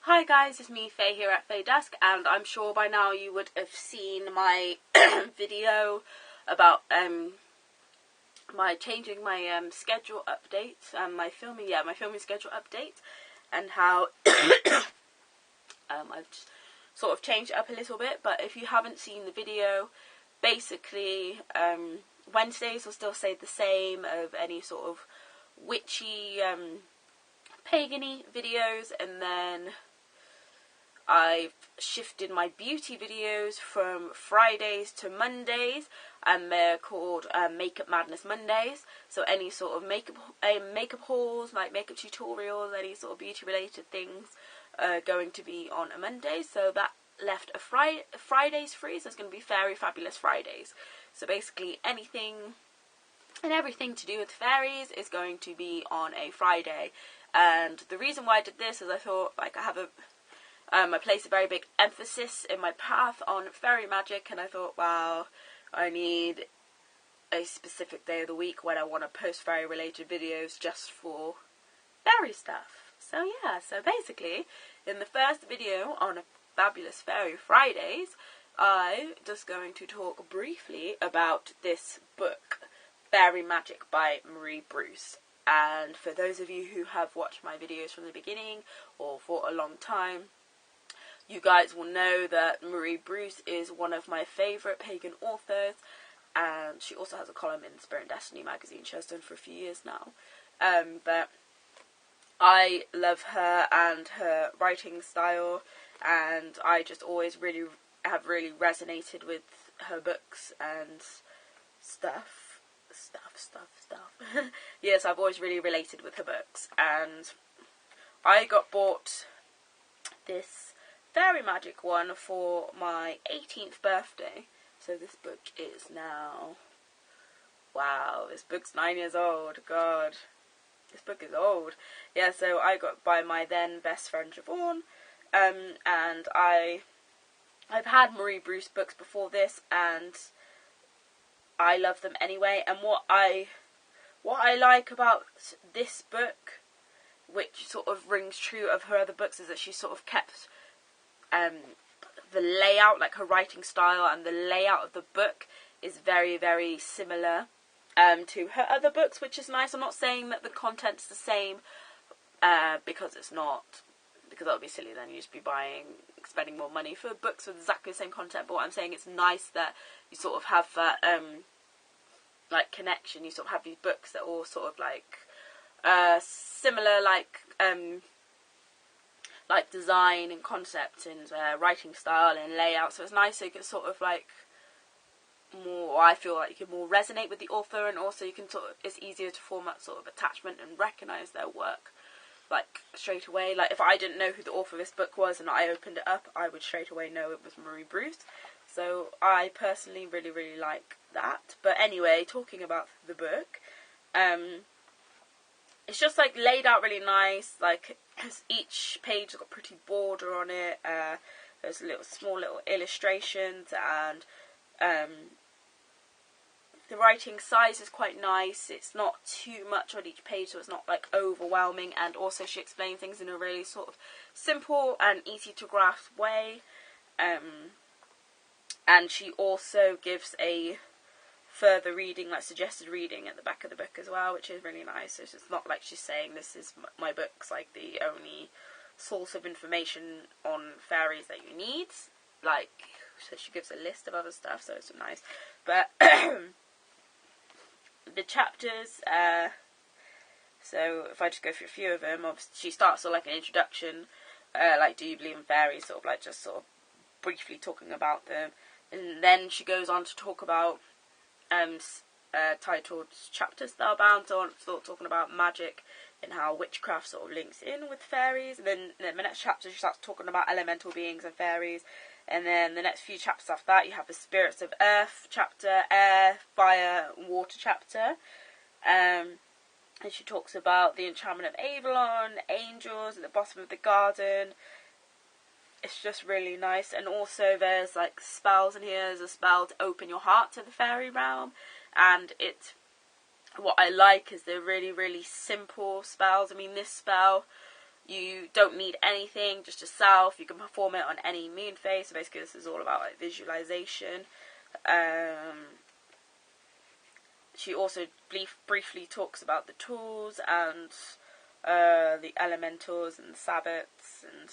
Hi guys, it's me Faye here at Faye Desk, and I'm sure by now you would have seen my video about my changing my schedule update and my filming schedule update, and how I've just sort of changed it up a little bit. But if you haven't seen the video, basically Wednesdays will still stay the same of any sort of witchy pagan-y videos, and then I've shifted my beauty videos from Fridays to Mondays, and they're called Makeup Madness Mondays. So any sort of makeup hauls, like makeup tutorials, any sort of beauty related things are going to be on a Monday. So that left a Fridays free, so it's going to be Fairy Fabulous Fridays. So basically anything and everything to do with fairies is going to be on a Friday. And the reason why I did this is I thought, like, I place a very big emphasis in my path on fairy magic, and I thought, wow, I need a specific day of the week when I want to post fairy related videos just for fairy stuff. So yeah, so basically, in the first video on Fabulous Fairy Fridays, I'm just going to talk briefly about this book, Fairy Magic by Marie Bruce. And for those of you who have watched my videos from the beginning or for a long time, you guys will know that Marie Bruce is one of my favourite pagan authors, and she also has a column in Spirit and Destiny magazine. She has done for a few years now. But I love her and her writing style, and I just always have really resonated with her books and stuff. Yes, I've always really related with her books, and I got bought this Fairy Magic one for my 18th birthday. So this book is now, wow, this book's 9 years old. God, this book is old. Yeah, so I got by my then best friend Javon, and I've had Marie Bruce books before this, and I love them anyway. And what I like about this book, which sort of rings true of her other books, is that she sort of kept the layout, like her writing style and the layout of the book is very, very similar to her other books, which is nice. I'm not saying that the content's the same, because it's not, because that would be silly. Then you'd just be spending more money for books with exactly the same content. But what I'm saying, it's nice that you sort of have that like connection. You sort of have these books that are all sort of like similar, like design and concept and writing style and layout. So it's nice, so you can sort of like more, I feel like you can more resonate with the author, and also you can sort of, it's easier to form that sort of attachment and recognise their work like straight away. Like if I didn't know who the author of this book was and I opened it up, I would straight away know it was Marie Bruce. So I personally really, really like that. But anyway, talking about the book, it's just like laid out really nice. Like each page has got a pretty border on it. There's small little illustrations, and the writing size is quite nice. It's not too much on each page, so it's not like overwhelming. And also she explains things in a really sort of simple and easy to grasp way. And she also gives a further reading, like suggested reading at the back of the book as well, which is really nice. So it's not like she's saying this is my book's like the only source of information on fairies that you need. Like, so she gives a list of other stuff, so it's nice. But the chapters, so if I just go through a few of them, obviously she starts with like an introduction, like, do you believe in fairies, sort of like just sort of briefly talking about them, and then she goes on to talk about titled chapter Starbound, so sort of talking about magic and how witchcraft sort of links in with fairies. And then in the next chapter she starts talking about elemental beings and fairies, and then the next few chapters after that you have the spirits of earth chapter, air, fire, and water chapter, and she talks about the enchantment of Avalon, angels at the bottom of the garden. It's just really nice. And also there's like spells in here. There's a spell to open your heart to the fairy realm, and what I like is they're really, really simple spells. I mean, this spell You don't need anything, just yourself. You can perform it on any moon phase. So basically this is all about like visualization. She also briefly talks about the tools and the elementals and the Sabbats, and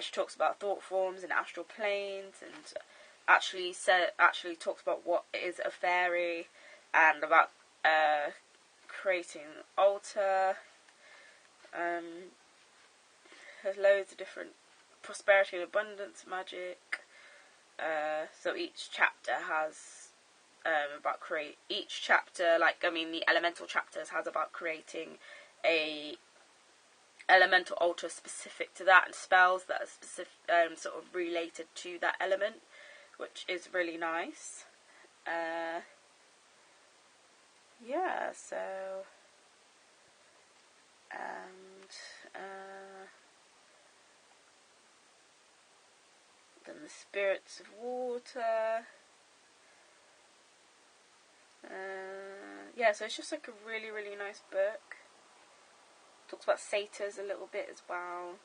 she talks about thought forms and astral planes, and actually talks about what is a fairy, and about creating an altar. There's loads of different prosperity and abundance magic. So each chapter has the elemental chapters has about creating a elemental altar specific to that, and spells that are specific, sort of related to that element, which is really nice. Yeah, so then the spirits of water. Yeah, so it's just like a really, really nice book. Talks about satyrs a little bit as well.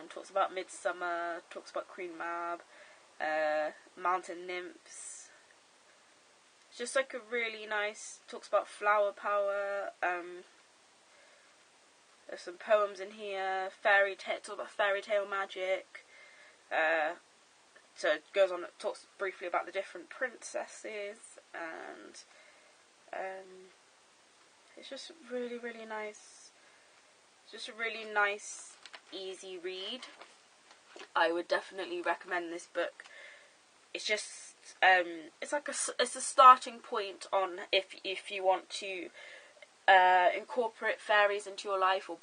Talks about midsummer. Talks about Queen Mab. Mountain nymphs. It's just like a really nice. Talks about flower power. There's some poems in here. Talks about fairy tale magic. So it goes on. It talks briefly about the different princesses, and it's just really, really nice. It's just a really nice, easy read. I would definitely recommend this book. It's just it's a starting point on if you want to incorporate fairies into your life, or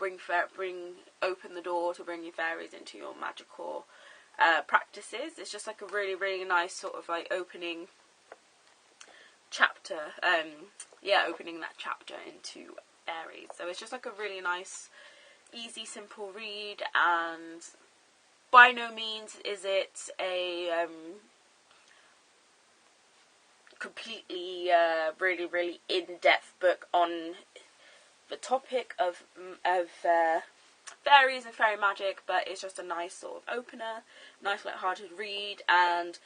open the door to bring your fairies into your magical practices. It's just like a really, really nice sort of like opening chapter. Opening that chapter into fairies. So it's just like a really nice, easy, simple read, and by no means is it a completely really, really in-depth book on the topic of fairies and fairy magic, but it's just a nice sort of opener, nice light-hearted read, and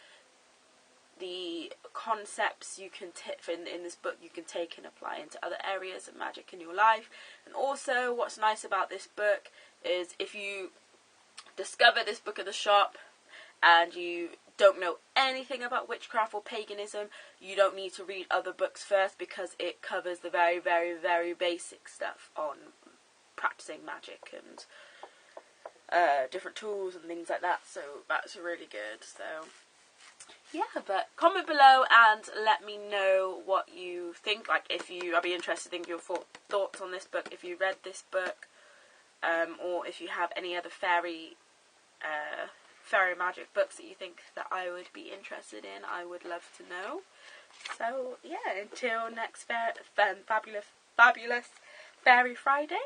the concepts you can in this book you can take and apply into other areas of magic in your life. And also, what's nice about this book is if you discover this book at the shop and you don't know anything about witchcraft or paganism, you don't need to read other books first, because it covers the very, very, very basic stuff on practicing magic and different tools and things like that. So that's really good. So yeah, but comment below and let me know what you think. Like, I'd be interested in your thoughts on this book, if you read this book, or if you have any other fairy magic books that you think that I would be interested in. I would love to know. So yeah, until next fabulous Fairy Friday,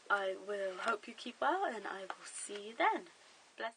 I will hope you keep well, and I will see you then. Bless.